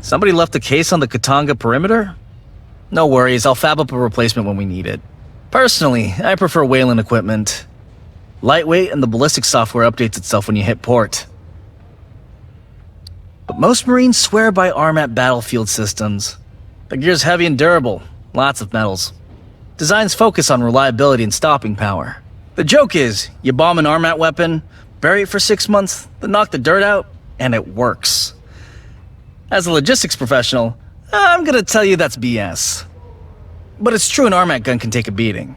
Somebody left a case on the Katanga perimeter? No worries, I'll fab up a replacement when we need it. Personally, I prefer Wayland equipment. Lightweight and the ballistic software updates itself when you hit port. But most Marines swear by ARMAT battlefield systems. The gear's heavy and durable, lots of metals. Designs focus on reliability and stopping power. The joke is, you bomb an ARMAT weapon, bury it for 6 months, then knock the dirt out, and it works. As a logistics professional, I'm gonna tell you that's BS. But it's true an ARMAT gun can take a beating.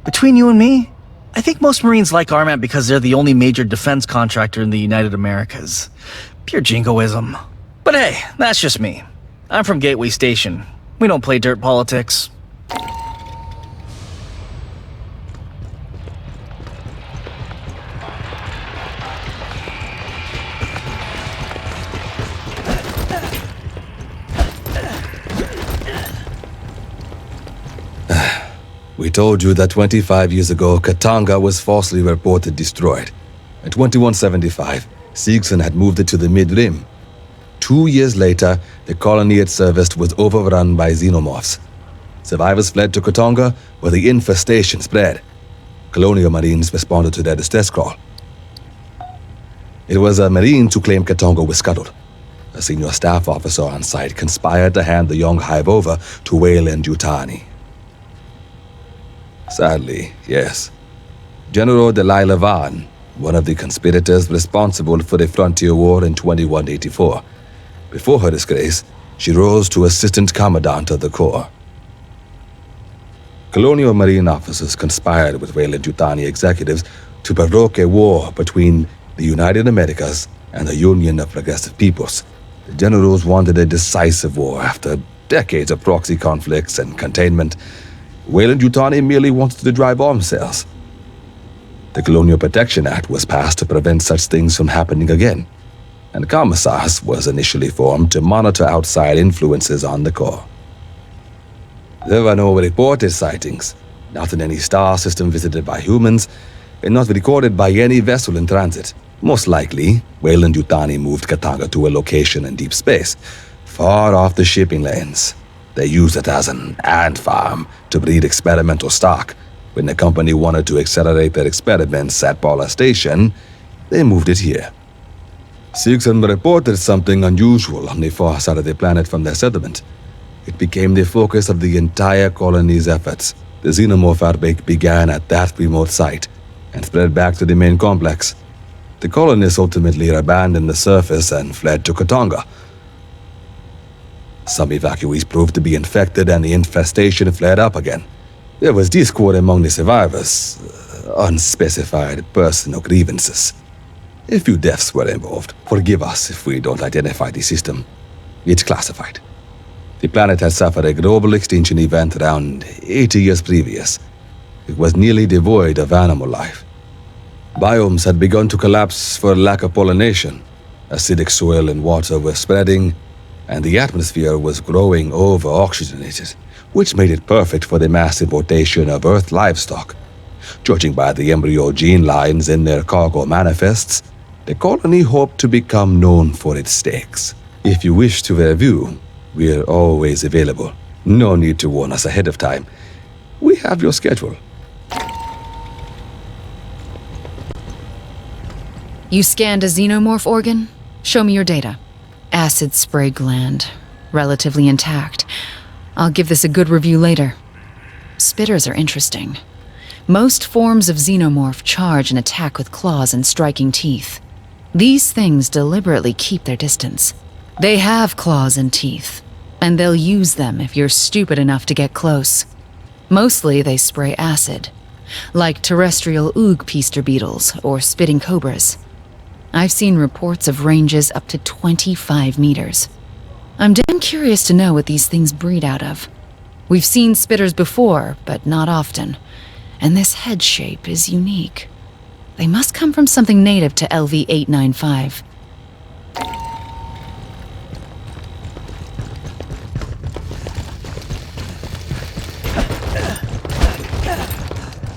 Between you and me, I think most Marines like ARMAT because they're the only major defense contractor in the United Americas. Pure jingoism. But hey, that's just me. I'm from Gateway Station. We don't play dirt politics. We told you that 25 years ago, Katanga was falsely reported destroyed. In 2175, Siegson had moved it to the Mid-Rim. 2 years later, the colony it serviced was overrun by xenomorphs. Survivors fled to Katanga, where the infestation spread. Colonial Marines responded to their distress call. It was a Marine who claimed Katanga was scuttled. A senior staff officer on site conspired to hand the young hive over to Weyland-Yutani. Sadly, yes. General Delilah Vaughn, one of the conspirators responsible for the Frontier War in 2184. Before her disgrace, she rose to Assistant Commandant of the Corps. Colonial Marine officers conspired with Weyland-Yutani executives to provoke a war between the United Americas and the Union of Progressive Peoples. The generals wanted a decisive war after decades of proxy conflicts and containment. Weyland-Yutani merely wanted to drive arms sales. The Colonial Protection Act was passed to prevent such things from happening again, and Commissars was initially formed to monitor outside influences on the Corps. There were no reported sightings, not in any star system visited by humans, and not recorded by any vessel in transit. Most likely, Weyland-Yutani moved Katanga to a location in deep space, far off the shipping lanes. They used it as an ant farm to breed experimental stock. When the company wanted to accelerate their experiments at Paula Station, they moved it here. Siegson reported something unusual on the far side of the planet from their settlement. It became the focus of the entire colony's efforts. The xenomorph outbreak began at that remote site and spread back to the main complex. The colonists ultimately abandoned the surface and fled to Katanga. Some evacuees proved to be infected and the infestation flared up again. There was discord among the survivors, unspecified personal grievances. A few deaths were involved. Forgive us if we don't identify the system. It's classified. The planet had suffered a global extinction event around 80 years previous. It was nearly devoid of animal life. Biomes had begun to collapse for lack of pollination. Acidic soil and water were spreading, and the atmosphere was growing over-oxygenated, which made it perfect for the mass importation of Earth livestock. Judging by the embryo gene lines in their cargo manifests, the colony hoped to become known for its steaks. If you wish to review, we're always available. No need to warn us ahead of time. We have your schedule. You scanned a xenomorph organ? Show me your data. Acid spray gland. Relatively intact. I'll give this a good review later. Spitters are interesting. Most forms of xenomorph charge and attack with claws and striking teeth. These things deliberately keep their distance. They have claws and teeth, and they'll use them if you're stupid enough to get close. Mostly they spray acid, like terrestrial oogpeister beetles or spitting cobras. I've seen reports of ranges up to 25 meters. I'm damn curious to know what these things breed out of. We've seen spitters before, but not often, and this head shape is unique. They must come from something native to LV-895.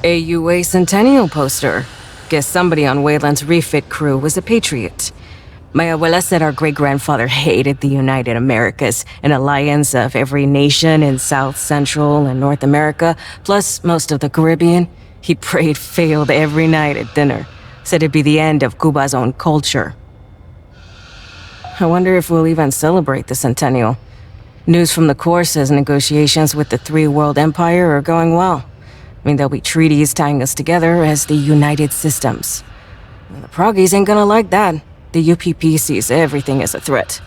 AUA Centennial poster. Guess somebody on Wayland's refit crew was a patriot. My abuela said our great-grandfather hated the United Americas, an alliance of every nation in South, Central, and North America, plus most of the Caribbean. He prayed failed every night at dinner. Said it'd be the end of Cuba's own culture. I wonder if we'll even celebrate the centennial. News from the Corps says negotiations with the Three World Empire are going well. I mean, there'll be treaties tying us together as the United Systems. And the Proggies ain't gonna like that. The UPP sees everything as a threat.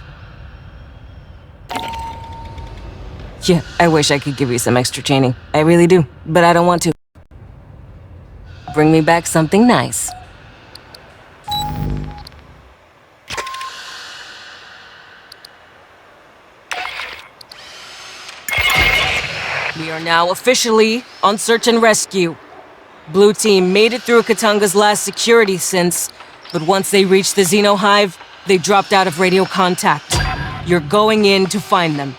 Yeah, I wish I could give you some extra training. I really do, but I don't want to. Bring me back something nice. We are now officially on search and rescue. Blue team made it through Katanga's last security since, but once they reached the Xeno Hive, they dropped out of radio contact. You're going in to find them.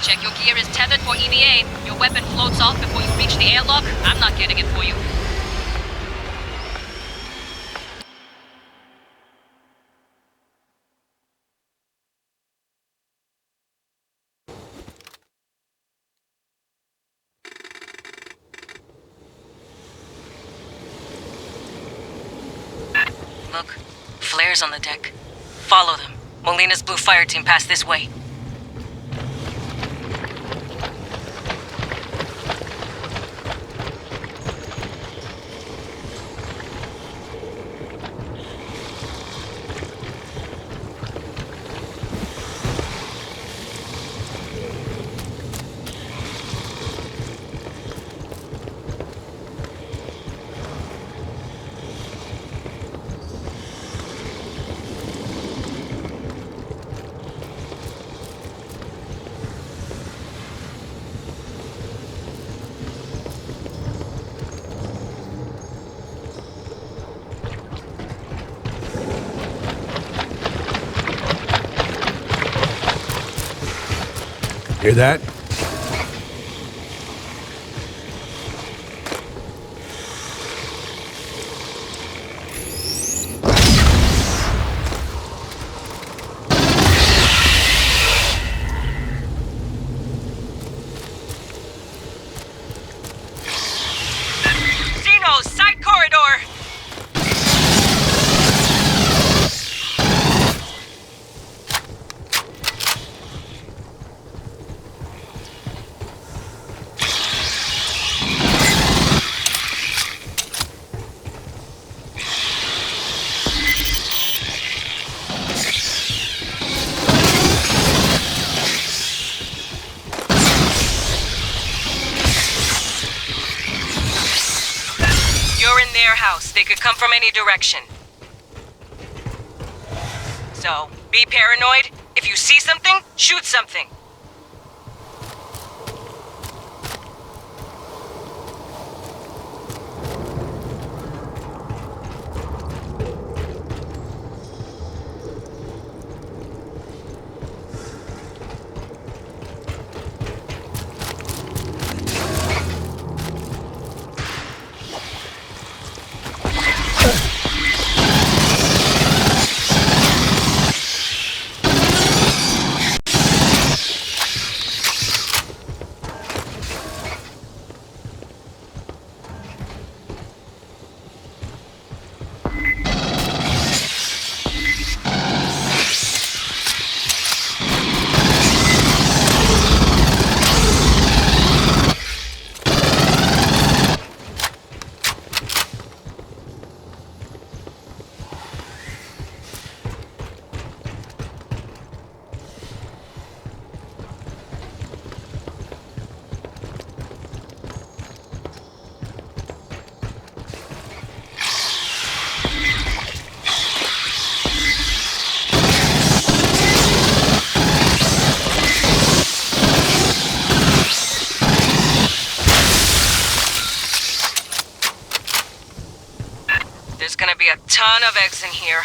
Check your gear is tethered for EVA. Your weapon floats off before you reach the airlock. I'm not getting it for you. Look, flares on the deck. Follow them. Molina's blue fire team passed this way. Hear that? Zeno, side corridor! You're in their house. They could come from any direction. So, be paranoid. If you see something, shoot something. There's gonna be a ton of eggs in here.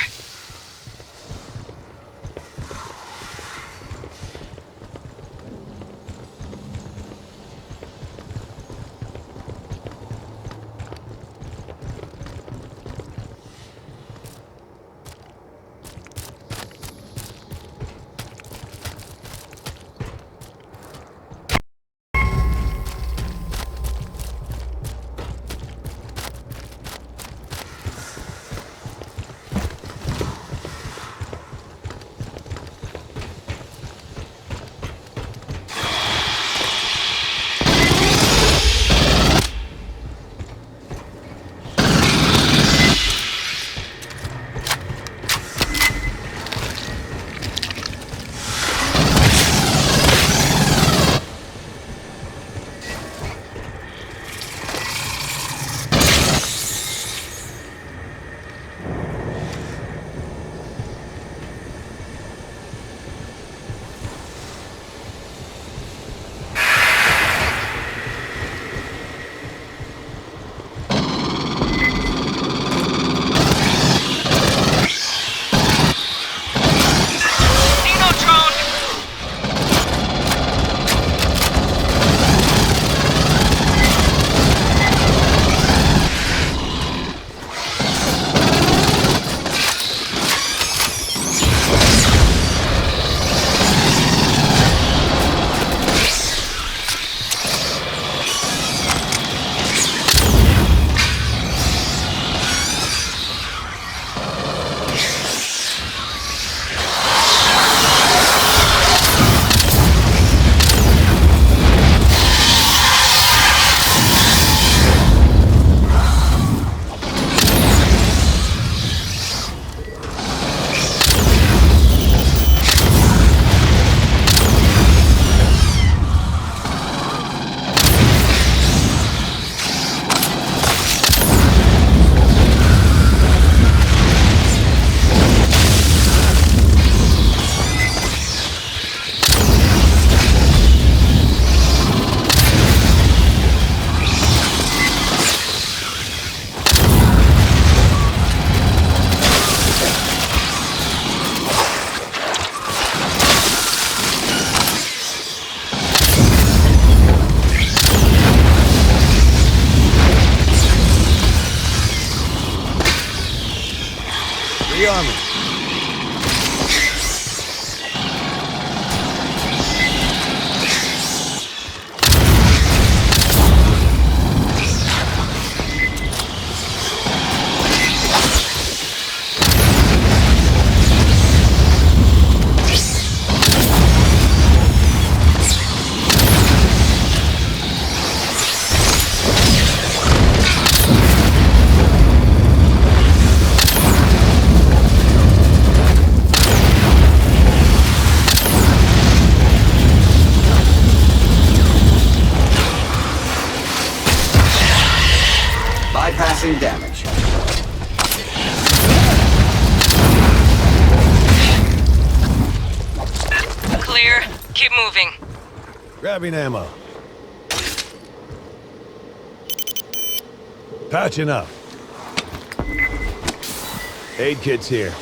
Bypassing damage. Clear. Keep moving. Grabbing ammo. Patching up. Aid kit's here.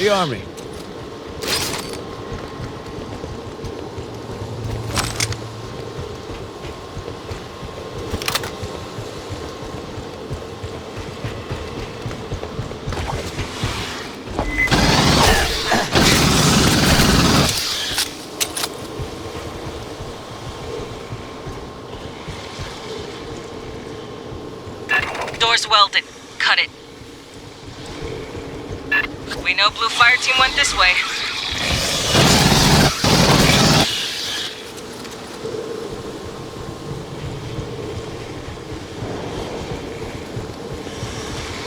Army. cut it. We know Blue Fireteam went this way.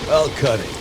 I'll cut it.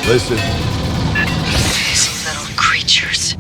Listen. These little creatures.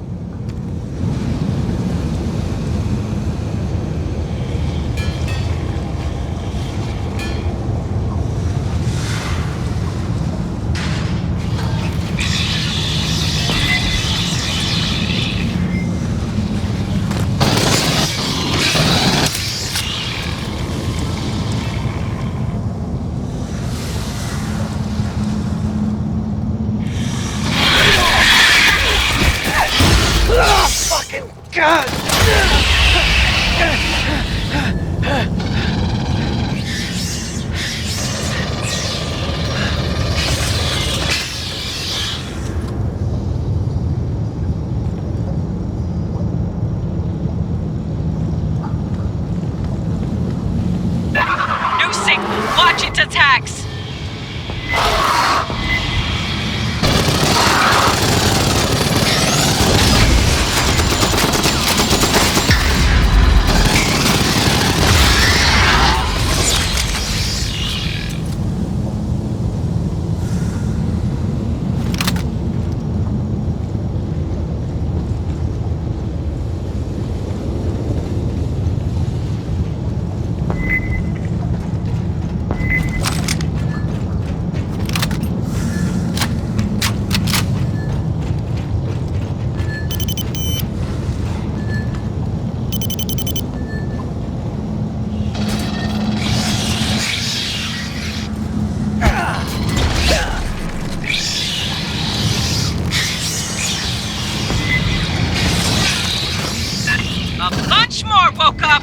New signal. Watch its attacks. A bunch more woke up!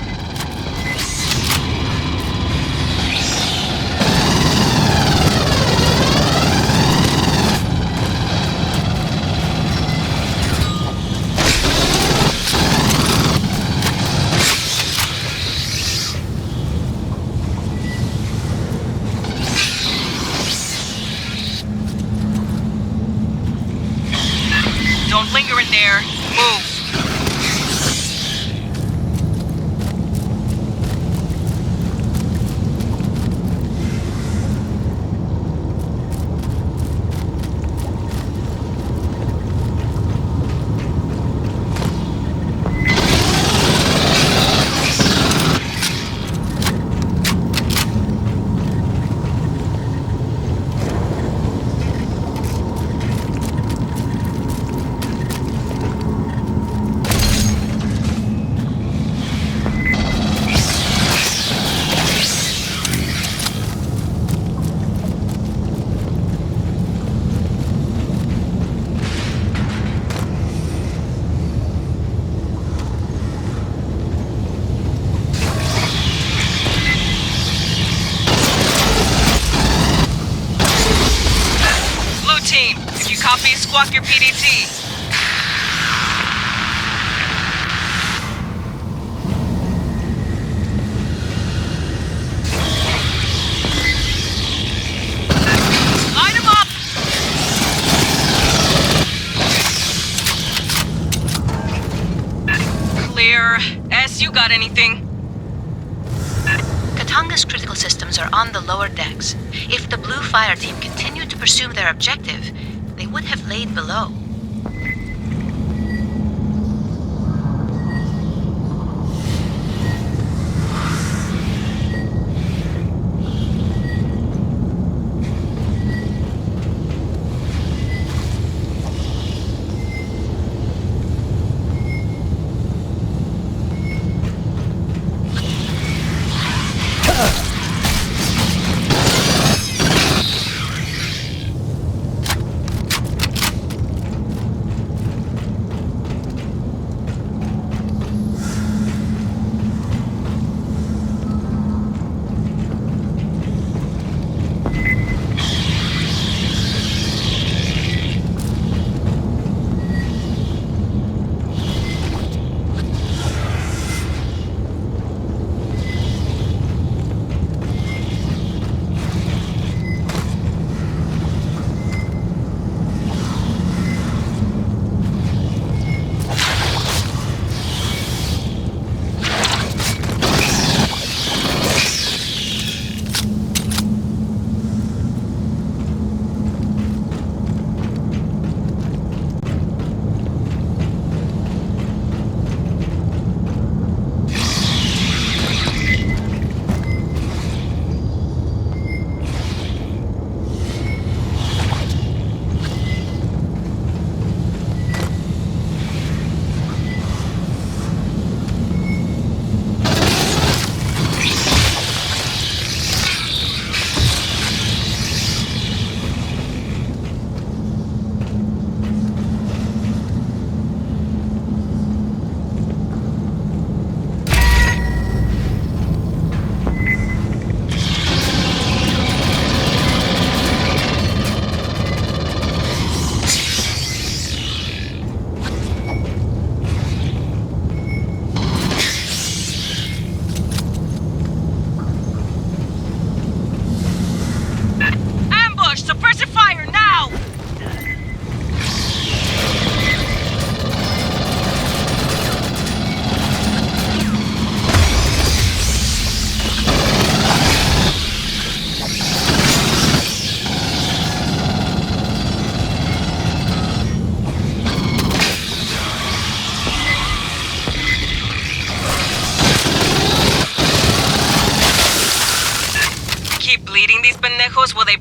Don't linger in there. Move. Team, if you copy, squawk your PDT. Line 'em up! Clear. S, you got anything? Katanga's critical systems are on the lower decks. If the Blue Fireteam continued to pursue their objective, they would have laid below.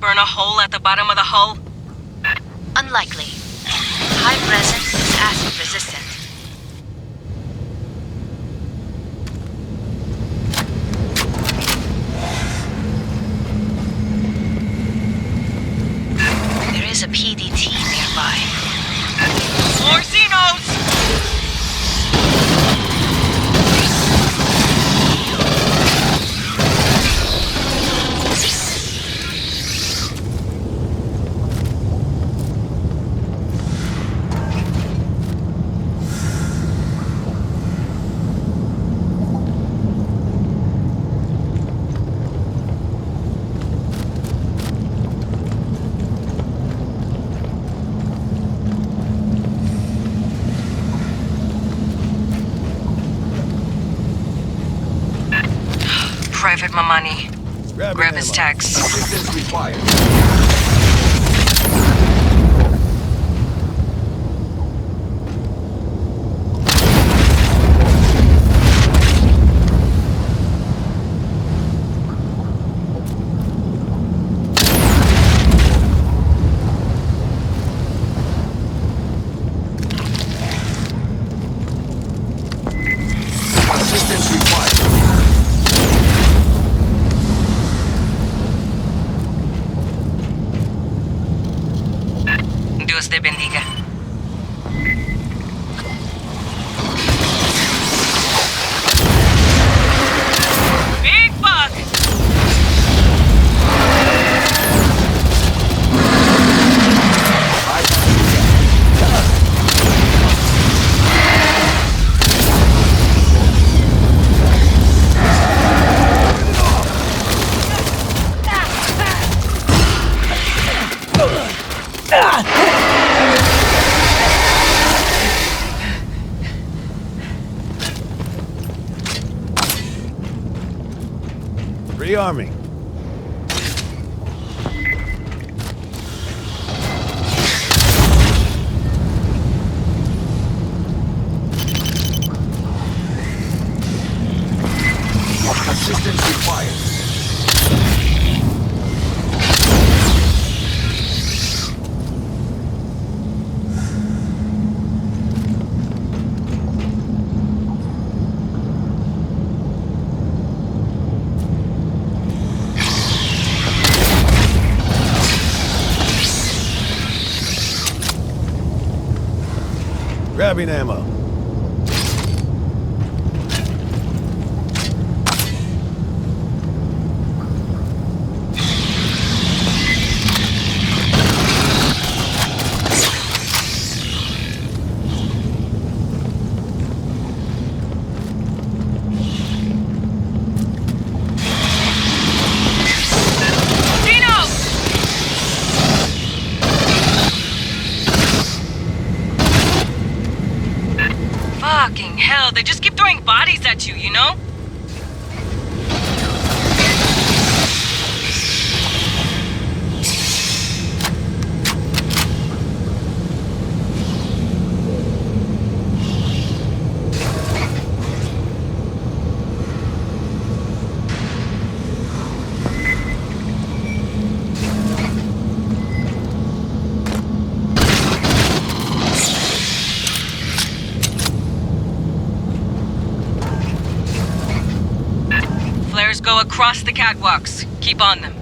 burn a hole at the bottom of the hull? Unlikely. High presence is acid resistant. There is a PDT nearby. More Xenos! Private Mamani. Grab his tags. Assistance required. Assistance required. Dios te bendiga. Big bug! Rearming. Assistance required. Grabbing ammo. Fucking hell, they just keep throwing bodies at you, you know? Flares go across the catwalks. Keep on them.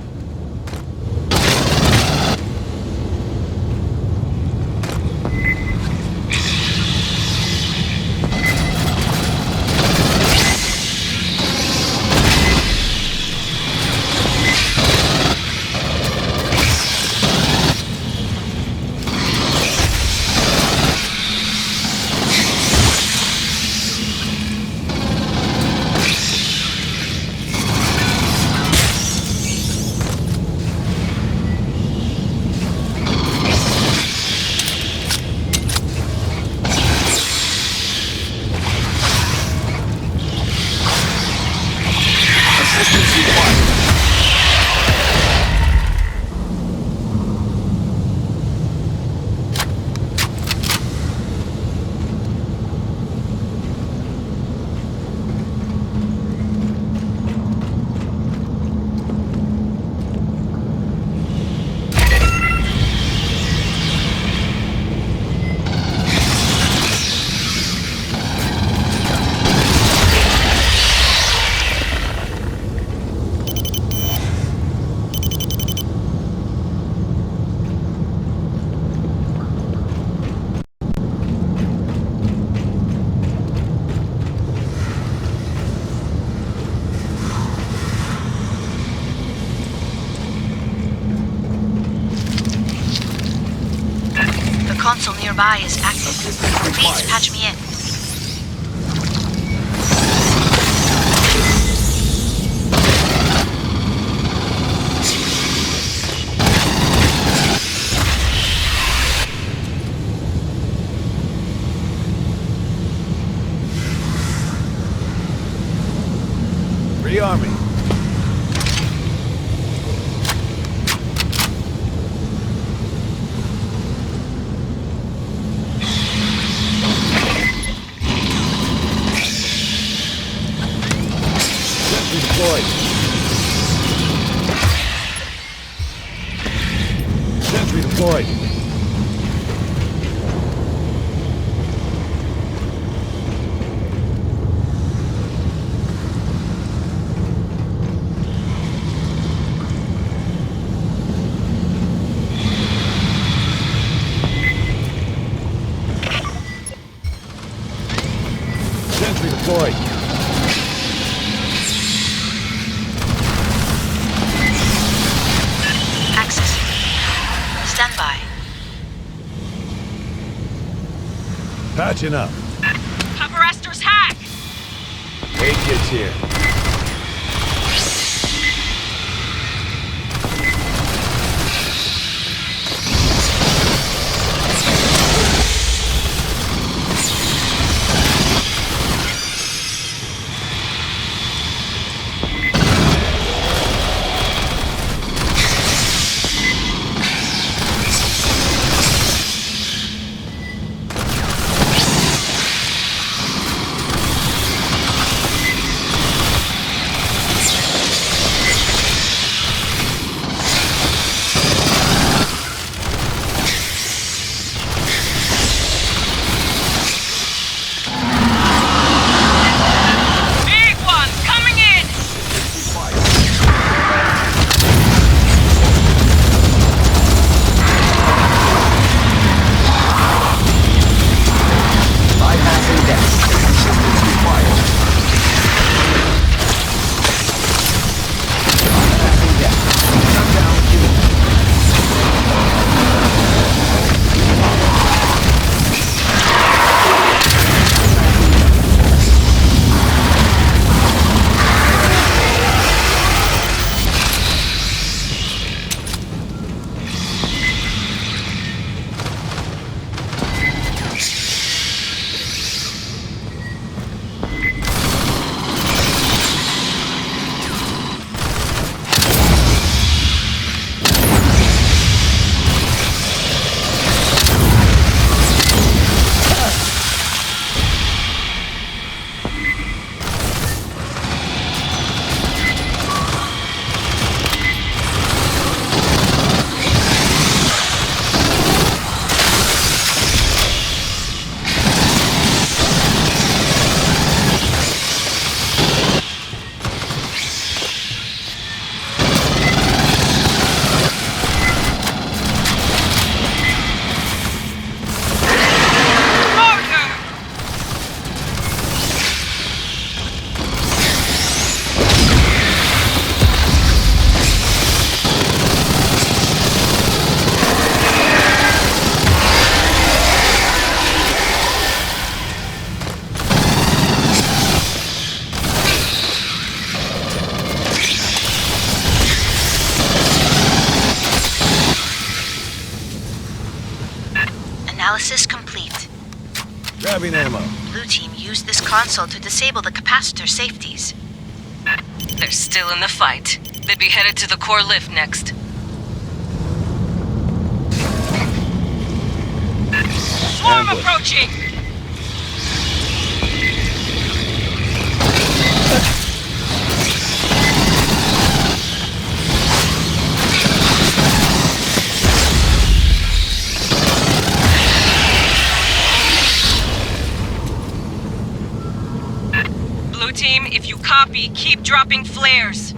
console nearby is active. Please patch me in. Rearming. Sentry deployed. Sentry deployed. Sentry deployed. Access. Stand by. Patching up. Cover Esther's hack! Aid gets here. Big one, coming in! Bypassing decks. Assistance required. Bypassing decks. Shutdown imminent. Analysis complete. Grabbing ammo. Blue team used this console to disable the capacitor safeties. They're still in the fight. They'd be headed to the core lift next. Swarm Ambush. approaching! Blue team, if you copy, keep dropping flares.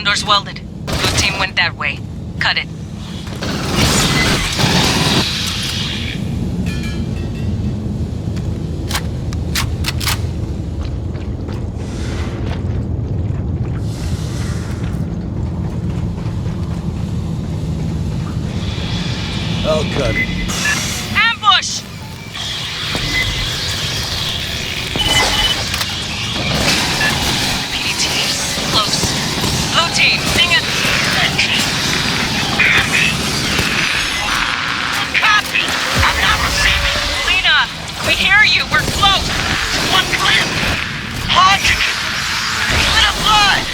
Front door's welded. Blue team went that way. Cut it. I'll cut it. Ambush! PDT, close. Blue team, ding it! Copy! I'm not receiving. Lena, we hear you. We're close. One clear. Punch! Split of blood!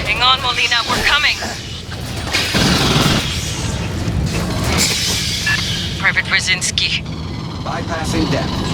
Hang on, Molina. We're coming. Private Brzezinski. Bypassing damage.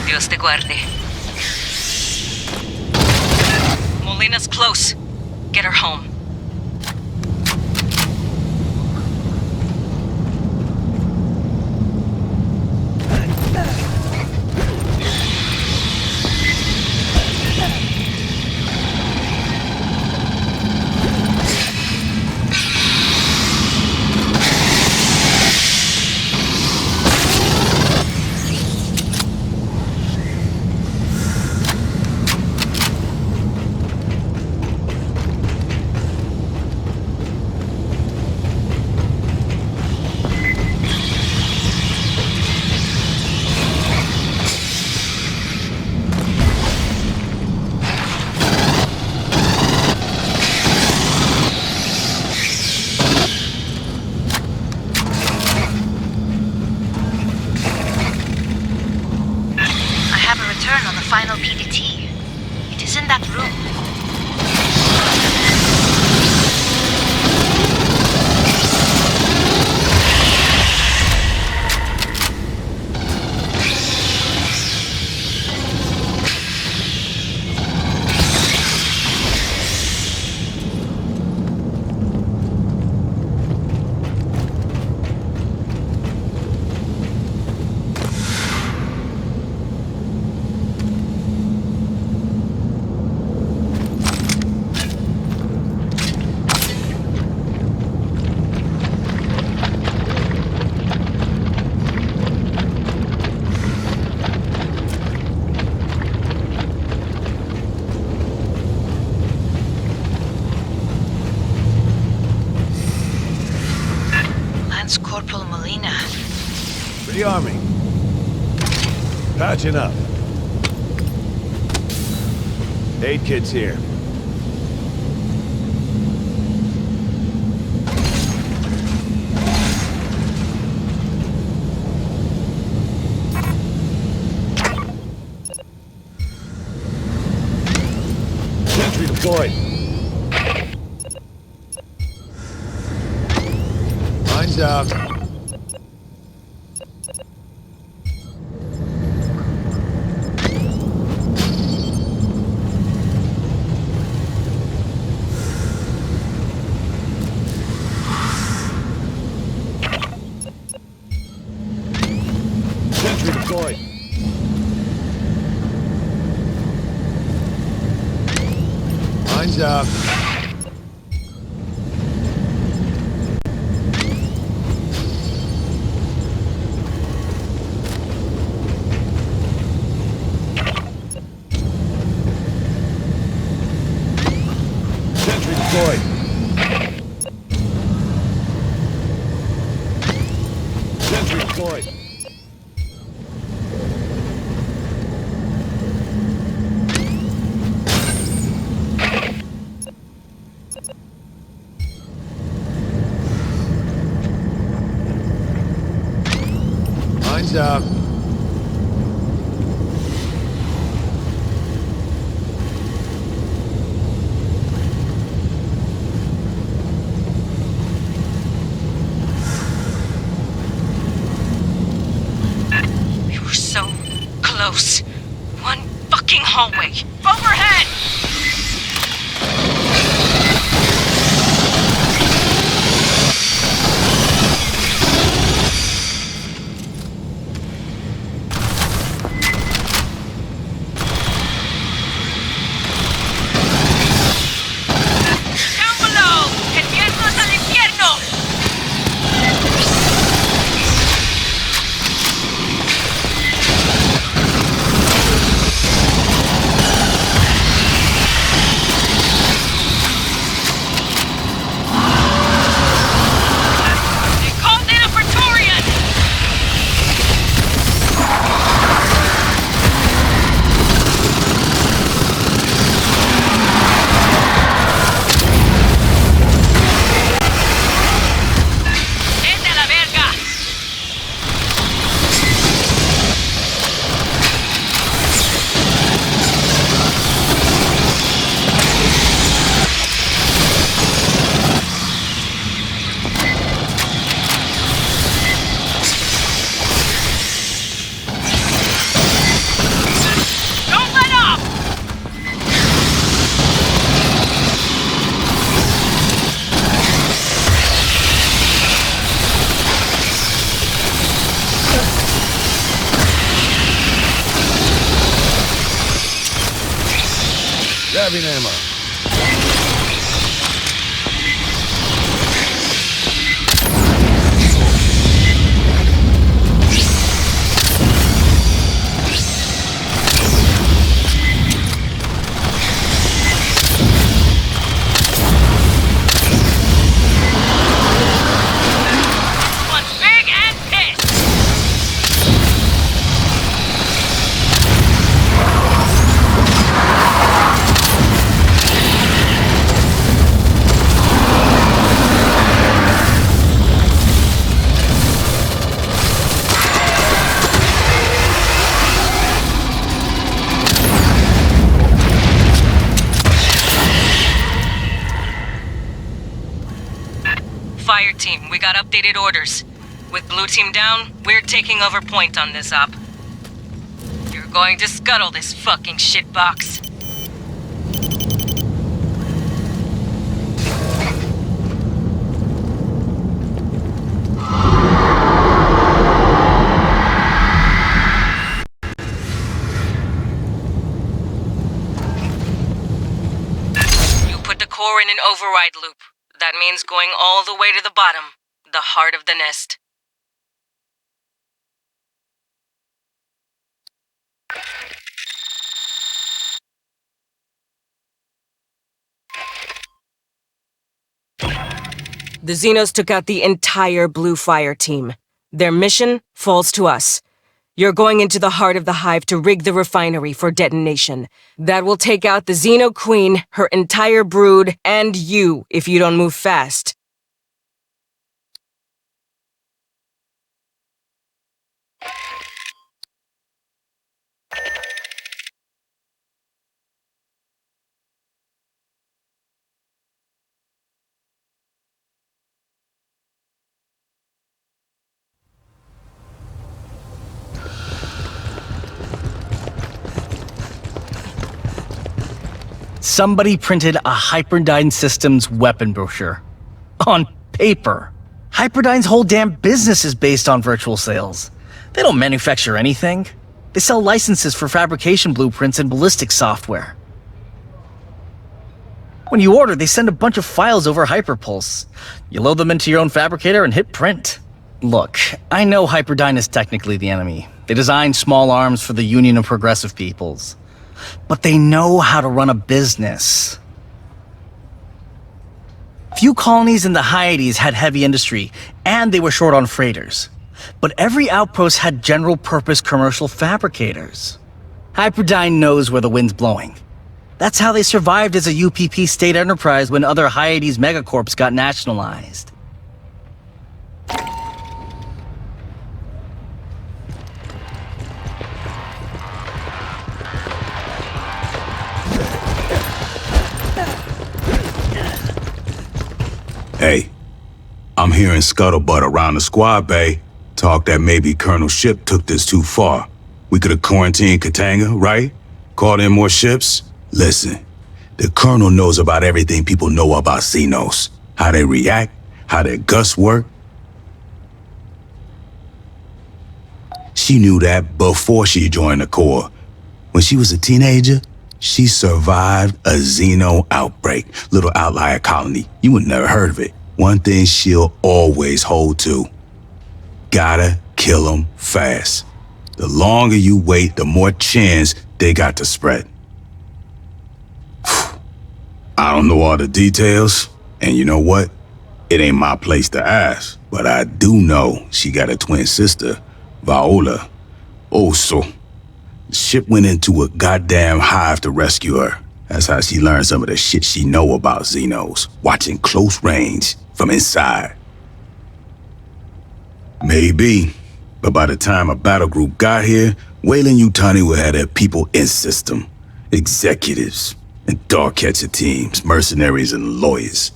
Dios te guarde. Molina's close. Get her home. On the final PDT. It is in that room. Corporal Molina. Rearming. Patching up. Aid kit's here. Sentry deployed. Mine's out. out. Sentry deployed. Sentry deployed. Mine's out. We were so close. One fucking hallway. Overhead! Down below! ¡Enviarnos al infierno! They called in a Praetorian! ¡Vete a la verga! Don't let up! Grabbing ammo. One's big and pissed. Fireteam, we got updated orders. With Blue Team down, we're taking over point on this op. You're going to scuttle this fucking shitbox. You put the core in an override loop. That means going all the way to the bottom, the heart of the nest. The Xenos took out the entire Blue Fire team. Their mission falls to us. You're going into the heart of the hive to rig the refinery for detonation. That will take out the Xeno Queen, her entire brood, and you if you don't move fast. Somebody printed a Hyperdyne Systems weapon brochure. On paper. Hyperdyne's whole damn business is based on virtual sales. They don't manufacture anything. They sell licenses for fabrication blueprints and ballistic software. When you order, they send a bunch of files over Hyperpulse. You load them into your own fabricator and hit print. Look, I know Hyperdyne is technically the enemy. They design small arms for the Union of Progressive Peoples. But they know how to run a business. Few colonies in the Hyades had heavy industry, and they were short on freighters. But every outpost had general-purpose commercial fabricators. Hyperdyne knows where the wind's blowing. That's how they survived as a UPP state enterprise when other Hyades megacorps got nationalized. Hey, I'm hearing scuttlebutt around the squad bay. Talk that maybe Colonel Ship took this too far. We could have quarantined Katanga, right? Called in more ships? Listen, the Colonel knows about everything people know about Xenos. How they react, how their guts work. She knew that before she joined the Corps. When she was a teenager, she survived a Xeno outbreak, little outlier colony. You would never heard of it. One thing she'll always hold to. Gotta kill them fast. The longer you wait, the more chance they got to spread. I don't know all the details, and you know what? It ain't my place to ask, but I do know she got a twin sister, Viola. Also, the ship went into a goddamn hive to rescue her. That's how she learned some of the shit she know about Xenos, watching close range from inside. Maybe, but by the time a battle group got here, Weyland Yutani would have their people in system. Executives and dog catcher teams, mercenaries and lawyers.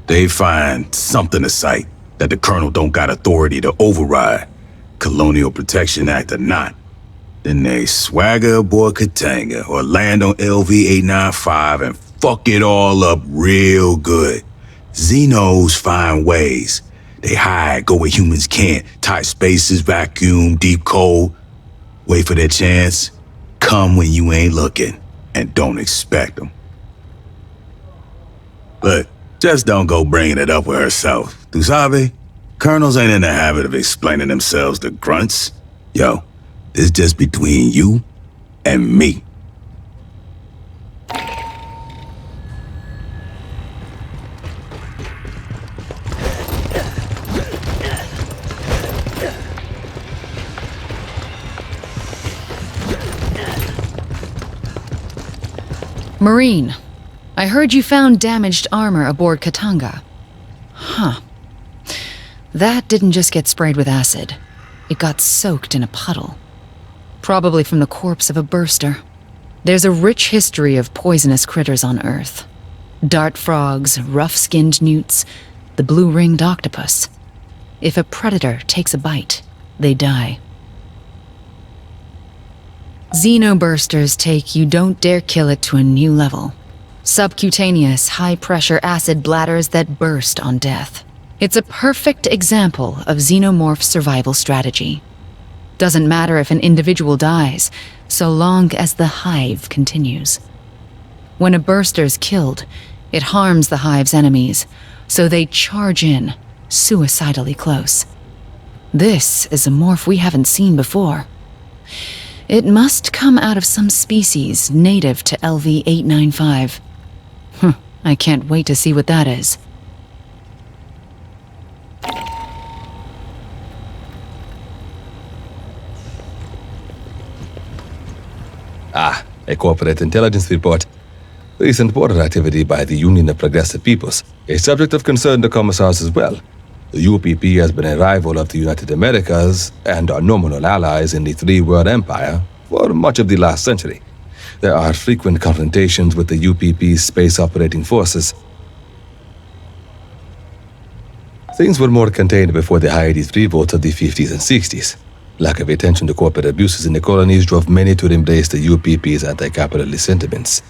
They find something to cite that the Colonel don't got authority to override, Colonial Protection Act or not. Then they swagger aboard Katanga or land on LV-895 and fuck it all up real good. Xenos find ways. They hide, go where humans can't, tight spaces, vacuum, deep cold. Wait for their chance, come when you ain't looking, and don't expect them. But just don't go bringing it up with herself. Tu sabe? Colonels ain't in the habit of explaining themselves to grunts. Yo, it's just between you and me. Marine, I heard you found damaged armor aboard Katanga. Huh. That didn't just get sprayed with acid. It got soaked in a puddle. Probably from the corpse of a burster. There's a rich history of poisonous critters on Earth. Dart frogs, rough-skinned newts, the blue-ringed octopus. If a predator takes a bite, they die. Xenobursters take you don't dare kill it to a new level. Subcutaneous, high-pressure acid bladders that burst on death. It's a perfect example of Xenomorph survival strategy. Doesn't matter if an individual dies, so long as the hive continues. When a burster's killed, it harms the hive's enemies, so they charge in, suicidally close. This is a morph we haven't seen before. It must come out of some species native to LV-895. I can't wait to see what that is. A corporate intelligence report. Recent border activity by the Union of Progressive Peoples, a subject of concern to commissars as well. The UPP has been a rival of the United Americas and our nominal allies in the Three-World Empire for much of the last century. There are frequent confrontations with the UPP's space operating forces. Things were more contained before the Hyades revolts of the 50s and 60s. Lack of attention to corporate abuses in the colonies drove many to embrace the UPP's anti-capitalist sentiments.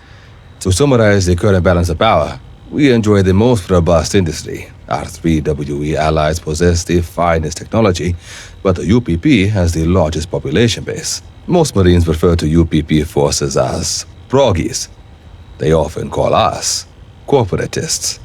To summarize the current balance of power, we enjoy the most robust industry. Our 3WE allies possess the finest technology, but the UPP has the largest population base. Most Marines refer to UPP forces as proggies. They often call us corporatists.